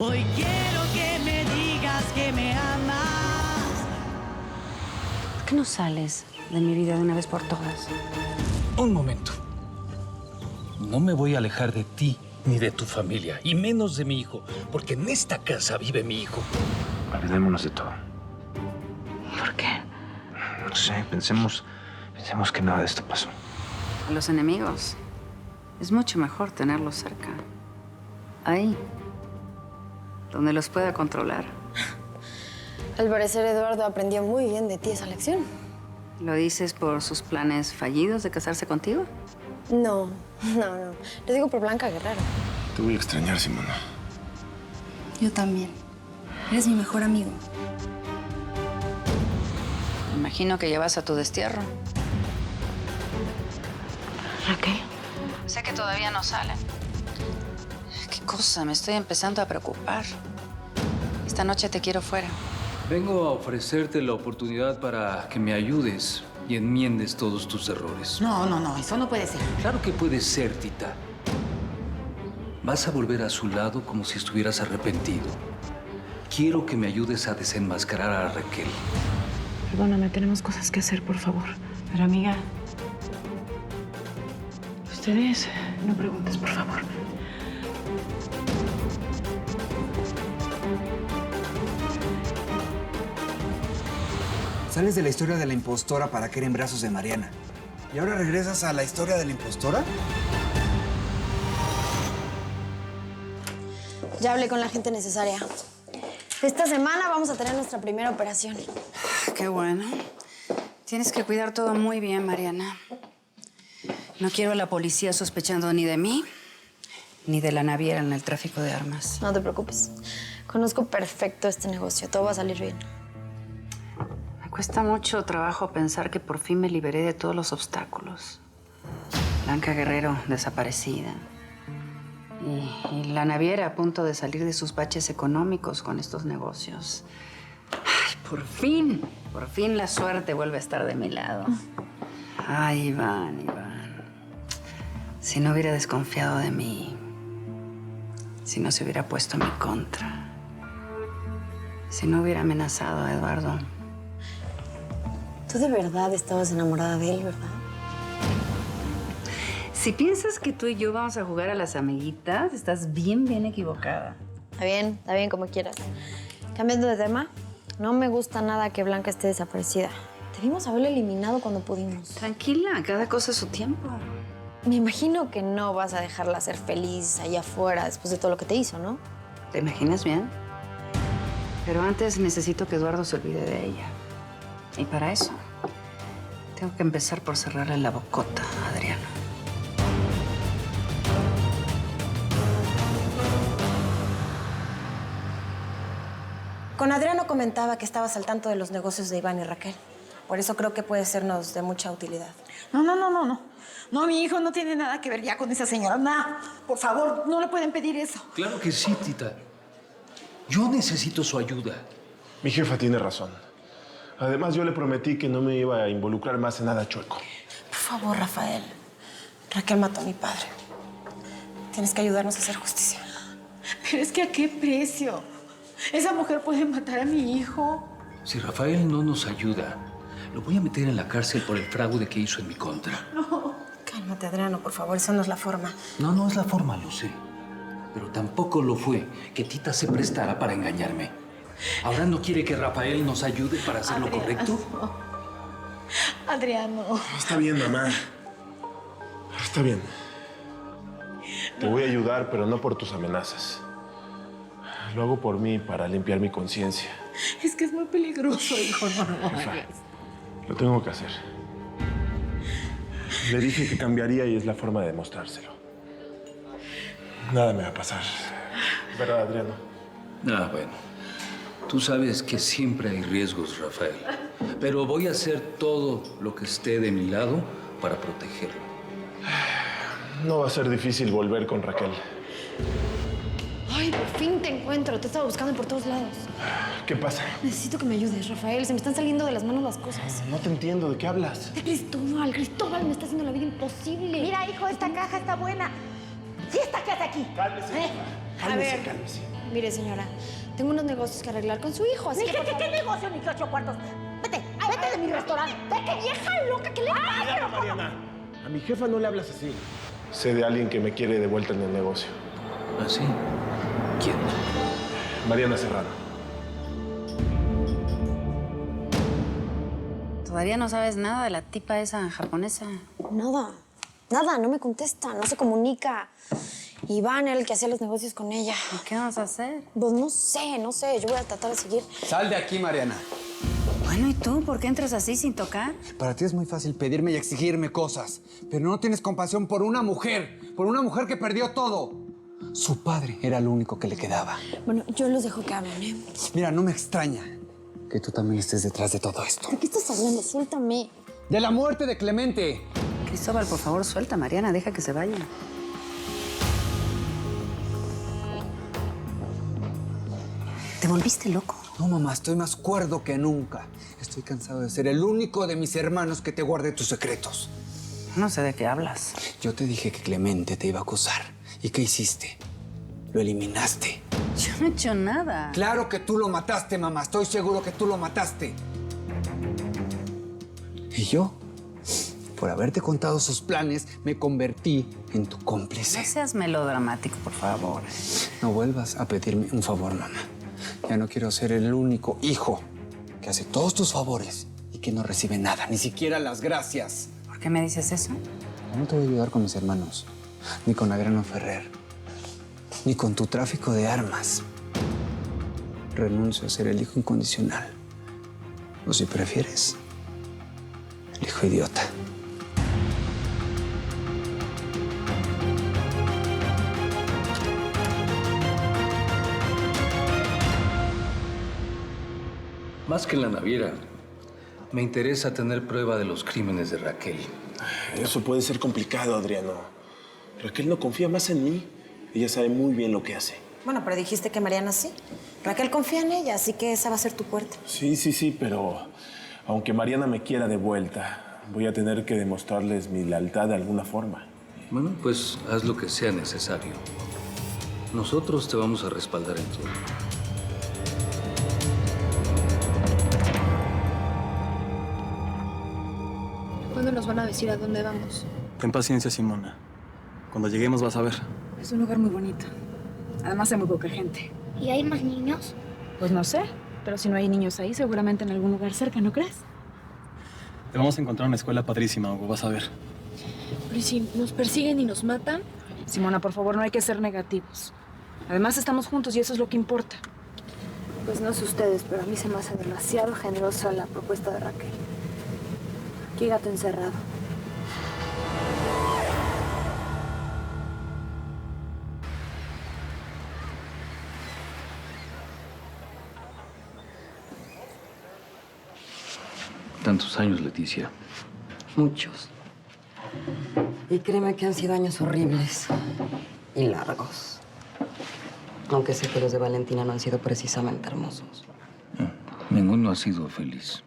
Hoy quiero que me digas que me amas. ¿Por qué no sales de mi vida de una vez por todas? Un momento. No me voy a alejar de ti ni de tu familia, y menos de mi hijo, porque en esta casa vive mi hijo. Olvidémonos de todo. ¿Por qué? No sé, pensemos que nada de esto pasó. A los enemigos es mucho mejor tenerlos cerca. Ahí, donde los pueda controlar. Al parecer, Eduardo aprendió muy bien de ti esa lección. ¿Lo dices por sus planes fallidos de casarse contigo? No. Lo digo por Blanca Guerrero. Te voy a extrañar, Simona. Yo también. Eres mi mejor amigo. Me imagino que llevas a tu destierro. Raquel. Sé que todavía no salen. ¿Qué cosa? Me estoy empezando a preocupar. Esta noche te quiero fuera. Vengo a ofrecerte la oportunidad para que me ayudes y enmiendes todos tus errores. No, eso no puede ser. Claro que puede ser, Tita. Vas a volver a su lado como si estuvieras arrepentido. Quiero que me ayudes a desenmascarar a Raquel. Perdóname, tenemos cosas que hacer, por favor. Pero, amiga, ustedes no preguntes, por favor. Sales de la historia de la impostora para caer en brazos de Mariana. ¿Y ahora regresas a la historia de la impostora? Ya hablé con la gente necesaria. Esta semana vamos a tener nuestra primera operación. Qué bueno. Tienes que cuidar todo muy bien, Mariana. No quiero a la policía sospechando ni de mí, ni de la naviera en el tráfico de armas. No te preocupes. Conozco perfecto este negocio. Todo va a salir bien. Me cuesta mucho trabajo pensar que por fin me liberé de todos los obstáculos. Blanca Guerrero desaparecida. Y la naviera a punto de salir de sus baches económicos con estos negocios. Ay, por fin la suerte vuelve a estar de mi lado. Ay, Iván. Si no hubiera desconfiado de mí, si no se hubiera puesto en mi contra, si no hubiera amenazado a Eduardo. Tú de verdad estabas enamorada de él, ¿verdad? Si piensas que tú y yo vamos a jugar a las amiguitas, estás bien equivocada. Está bien, como quieras. Cambiando de tema, no me gusta nada que Blanca esté desaparecida. Debimos haberla eliminado cuando pudimos. Tranquila, cada cosa a su tiempo. Me imagino que no vas a dejarla ser feliz allá afuera después de todo lo que te hizo, ¿no? ¿Te imaginas bien? Pero antes necesito que Eduardo se olvide de ella. Y para eso, tengo que empezar por cerrarle la bocota a Adriano. Con Adriano comentaba que estabas al tanto de los negocios de Iván y Raquel. Por eso creo que puede sernos de mucha utilidad. No. No, mi hijo no tiene nada que ver ya con esa señora. Nada. Por favor, no le pueden pedir eso. Claro que sí, Tita. Yo necesito su ayuda. Mi jefa tiene razón. Además, yo le prometí que no me iba a involucrar más en nada chueco. Por favor, Rafael. Raquel mató a mi padre. Tienes que ayudarnos a hacer justicia. Pero es que ¿a qué precio? Esa mujer puede matar a mi hijo. Si Rafael no nos ayuda, lo voy a meter en la cárcel por el fraude que hizo en mi contra. Cálmate, Adriano, por favor. Esa no es la forma. No es la forma, lo sé. Pero tampoco lo fue que Tita se prestara para engañarme. ¿Ahora no quiere que Rafael nos ayude para hacer lo correcto? Adriano. Está bien, mamá. Está bien. Te voy a ayudar, pero no por tus amenazas. Lo hago por mí, para limpiar mi conciencia. Es que es muy peligroso, hijo. No. Jefa, lo tengo que hacer. Le dije que cambiaría y es la forma de demostrárselo. Nada me va a pasar. ¿Verdad, Adriano? Bueno. Tú sabes que siempre hay riesgos, Rafael. Pero voy a hacer todo lo que esté de mi lado para protegerlo. No va a ser difícil volver con Raquel. Ay, por fin te encuentro. Te estaba buscando por todos lados. ¿Qué pasa? Necesito que me ayudes, Rafael. Se me están saliendo de las manos las cosas. No te entiendo. ¿De qué hablas? De Cristóbal. Cristóbal me está haciendo la vida imposible. Mira, hijo, esta caja está buena. ¿Y esta qué hace aquí? Cálmese. A ver. Cálmese. Mire, señora, tengo unos negocios que arreglar con su hijo, así que por favor... ¿Qué negocio ni qué 8 cuartos? Vete, vete de mi restaurante. Vete, vieja loca, ¿qué le pasa? Mariana, a mi jefa no le hablas así. Sé de alguien que me quiere de vuelta en el negocio. ¿Ah, sí? ¿Quién? Mariana Serrano. Todavía no sabes nada de la tipa esa japonesa. Nada, no me contesta, no se comunica. Iván era el que hacía los negocios con ella. ¿Y qué vamos a hacer? Pues no sé, yo voy a tratar de seguir. Sal de aquí, Mariana. Bueno, ¿y tú? ¿Por qué entras así sin tocar? Para ti es muy fácil pedirme y exigirme cosas, pero no tienes compasión por una mujer que perdió todo. Su padre era lo único que le quedaba. Bueno, yo los dejo que hablen, ¿eh? Mira, no me extraña que tú también estés detrás de todo esto. ¿De qué estás hablando? Suéltame. De la muerte de Clemente. Cristóbal, por favor, suelta a Mariana, deja que se vaya. ¿Te volviste loco? No, mamá, estoy más cuerdo que nunca. Estoy cansado de ser el único de mis hermanos que te guarde tus secretos. No sé de qué hablas. Yo te dije que Clemente te iba a acusar. ¿Y qué hiciste? Lo eliminaste. Yo no he hecho nada. Claro que tú lo mataste, mamá. Estoy seguro que tú lo mataste. Y yo, por haberte contado sus planes, me convertí en tu cómplice. No seas melodramático, por favor. No vuelvas a pedirme un favor, mamá. Ya no quiero ser el único hijo que hace todos tus favores y que no recibe nada, ni siquiera las gracias. ¿Por qué me dices eso? No te voy a ayudar con mis hermanos, ni con Adriano Ferrer, ni con tu tráfico de armas. Renuncio a ser el hijo incondicional. O si prefieres, el hijo idiota. Más que en la naviera, me interesa tener prueba de los crímenes de Raquel. Eso puede ser complicado, Adriano. Raquel no confía más en mí. Ella sabe muy bien lo que hace. Bueno, pero dijiste que Mariana sí. Raquel confía en ella, así que esa va a ser tu puerta. Sí, pero aunque Mariana me quiera de vuelta, voy a tener que demostrarles mi lealtad de alguna forma. Bueno, pues haz lo que sea necesario. Nosotros te vamos a respaldar en todo. ¿Cuándo nos van a decir a dónde vamos? Ten paciencia, Simona. Cuando lleguemos vas a ver. Es un lugar muy bonito. Además hay muy poca gente. ¿Y hay más niños? Pues no sé, pero si no hay niños ahí, seguramente en algún lugar cerca, ¿no crees? Te vamos a encontrar una escuela padrísima, Hugo, vas a ver. Pero ¿y si nos persiguen y nos matan? Simona, por favor, no hay que ser negativos. Además estamos juntos y eso es lo que importa. Pues no sé ustedes, pero a mí se me hace demasiado generosa la propuesta de Raquel. Quédate encerrado. Tantos años, Leticia. Muchos. Y créeme que han sido años horribles y largos. Aunque sé que los de Valentina no han sido precisamente hermosos. Ninguno ha sido feliz.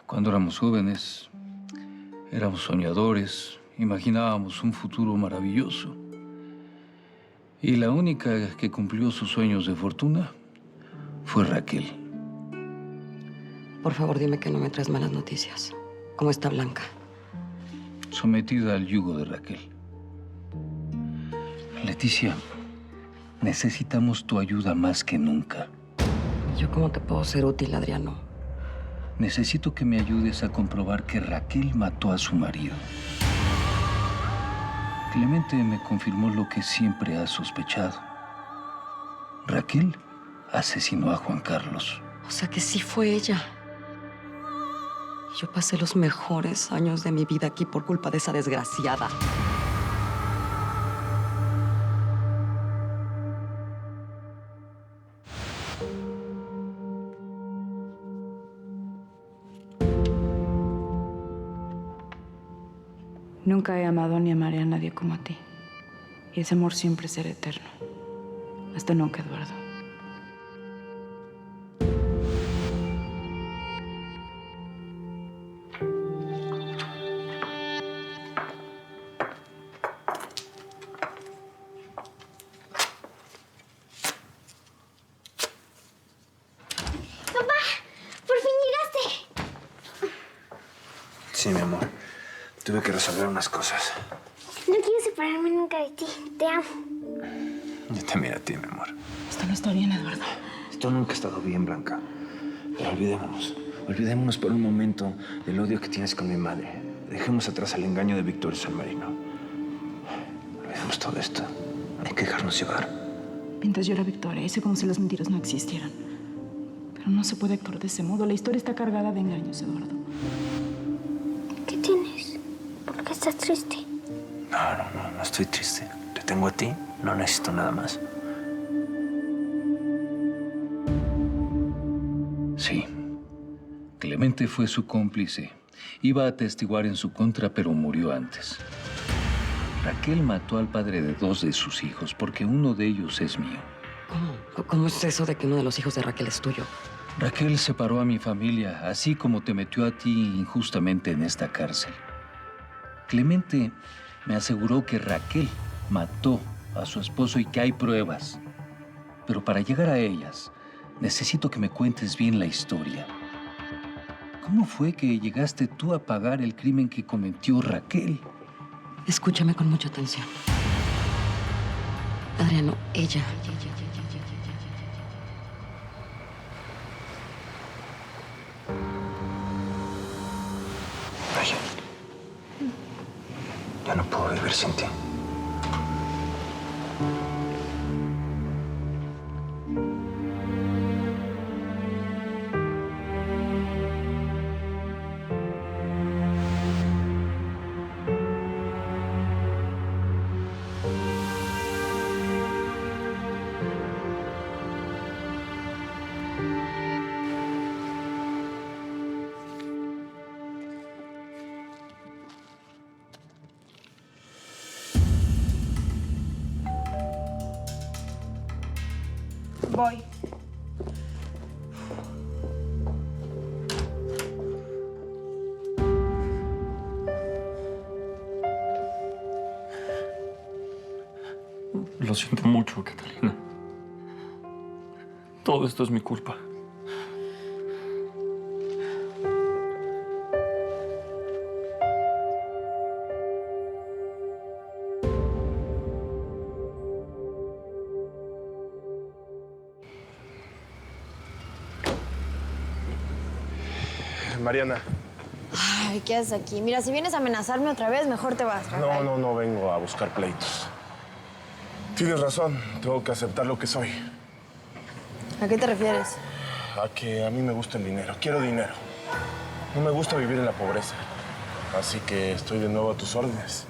Cuando éramos jóvenes, éramos soñadores, imaginábamos un futuro maravilloso. Y la única que cumplió sus sueños de fortuna fue Raquel. Por favor, dime que no me traes malas noticias. ¿Cómo está Blanca? Sometida al yugo de Raquel. Leticia, necesitamos tu ayuda más que nunca. ¿Yo cómo te puedo ser útil, Adriano? Necesito que me ayudes a comprobar que Raquel mató a su marido. Clemente me confirmó lo que siempre ha sospechado. Raquel asesinó a Juan Carlos. O sea que sí fue ella. Yo pasé los mejores años de mi vida aquí por culpa de esa desgraciada. Nunca he amado ni amaré a nadie como a ti. Y ese amor siempre será eterno. Hasta nunca, Eduardo. Sí, mi amor. Tuve que resolver unas cosas. No quiero separarme nunca de ti. Te amo. Yo también a ti, mi amor. Esto no está bien, Eduardo. Esto nunca ha estado bien, Blanca. Pero olvidémonos. Olvidémonos por un momento del odio que tienes con mi madre. Dejemos atrás el engaño de Víctor San Marino. Olvidemos todo esto. Hay que dejarnos llevar. Mientras yo era Victoria, hice como si las mentiras no existieran. Pero no se puede actuar de ese modo. La historia está cargada de engaños, Eduardo. ¿Qué tienes? ¿Por qué estás triste? No estoy triste. Te tengo a ti. No necesito nada más. Sí. Clemente fue su cómplice. Iba a atestiguar en su contra, pero murió antes. Raquel mató al padre de 2 de sus hijos porque uno de ellos es mío. ¿Cómo es eso de que uno de los hijos de Raquel es tuyo? Raquel separó a mi familia, así como te metió a ti injustamente en esta cárcel. Clemente me aseguró que Raquel mató a su esposo y que hay pruebas. Pero para llegar a ellas, necesito que me cuentes bien la historia. ¿Cómo fue que llegaste tú a pagar el crimen que cometió Raquel? Escúchame con mucha atención. Adriano, ella. Oye, ya no puedo vivir sin ti. Voy. Lo siento mucho, Catalina. Todo esto es mi culpa. Mariana. Ay, ¿qué haces aquí? Mira, si vienes a amenazarme otra vez, mejor te vas. No vengo a buscar pleitos. Tienes razón, tengo que aceptar lo que soy. ¿A qué te refieres? A que a mí me gusta el dinero, quiero dinero. No me gusta vivir en la pobreza. Así que estoy de nuevo a tus órdenes.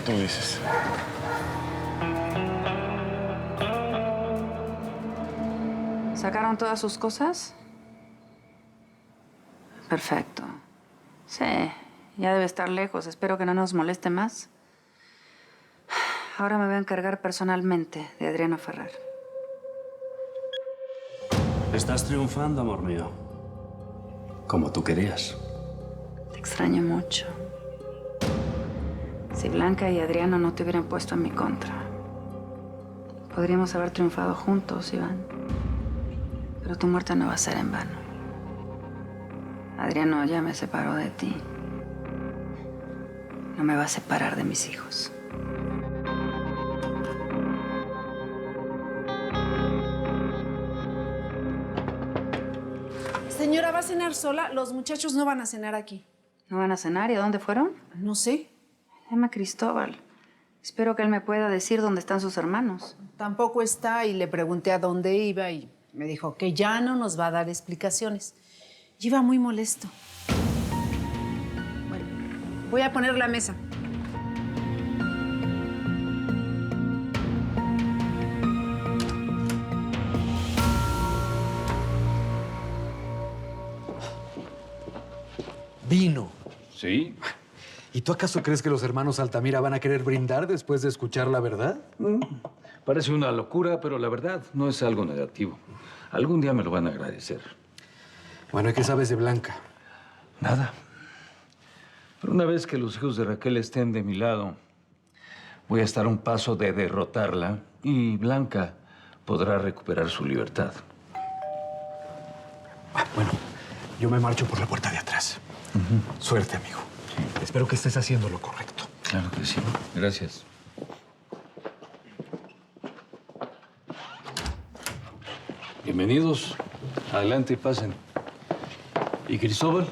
Tú dices. ¿Sacaron todas sus cosas? Perfecto. Sí, ya debe estar lejos. Espero que no nos moleste más. Ahora me voy a encargar personalmente de Adriano Ferrer. Estás triunfando, amor mío. Como tú querías. Te extraño mucho. Si Blanca y Adriano no te hubieran puesto en mi contra, podríamos haber triunfado juntos, Iván. Pero tu muerte no va a ser en vano. Adriano ya me separó de ti. No me va a separar de mis hijos. Señora, ¿va a cenar sola? Los muchachos no van a cenar aquí. ¿No van a cenar? ¿Y a dónde fueron? No sé. Llama a Cristóbal. Espero que él me pueda decir dónde están sus hermanos. Tampoco está y le pregunté a dónde iba y me dijo que ya no nos va a dar explicaciones. Y iba muy molesto. Bueno, voy a poner la mesa. Vino. Sí. ¿Y tú acaso crees que los hermanos Altamira van a querer brindar después de escuchar la verdad? Parece una locura, pero la verdad no es algo negativo. Algún día me lo van a agradecer. Bueno, ¿y qué sabes de Blanca? Nada. Pero una vez que los hijos de Raquel estén de mi lado, voy a estar a un paso de derrotarla y Blanca podrá recuperar su libertad. Bueno, Yo me marcho por la puerta de atrás. Suerte, amigo. Espero que estés haciendo lo correcto. Claro que sí. Gracias. Bienvenidos. Adelante, pasen. ¿Y Cristóbal?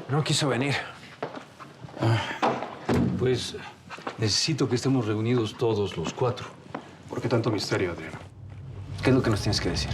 No quiso venir. Pues necesito que estemos reunidos todos los 4. ¿Por qué tanto misterio, Adriano? ¿Qué es lo que nos tienes que decir?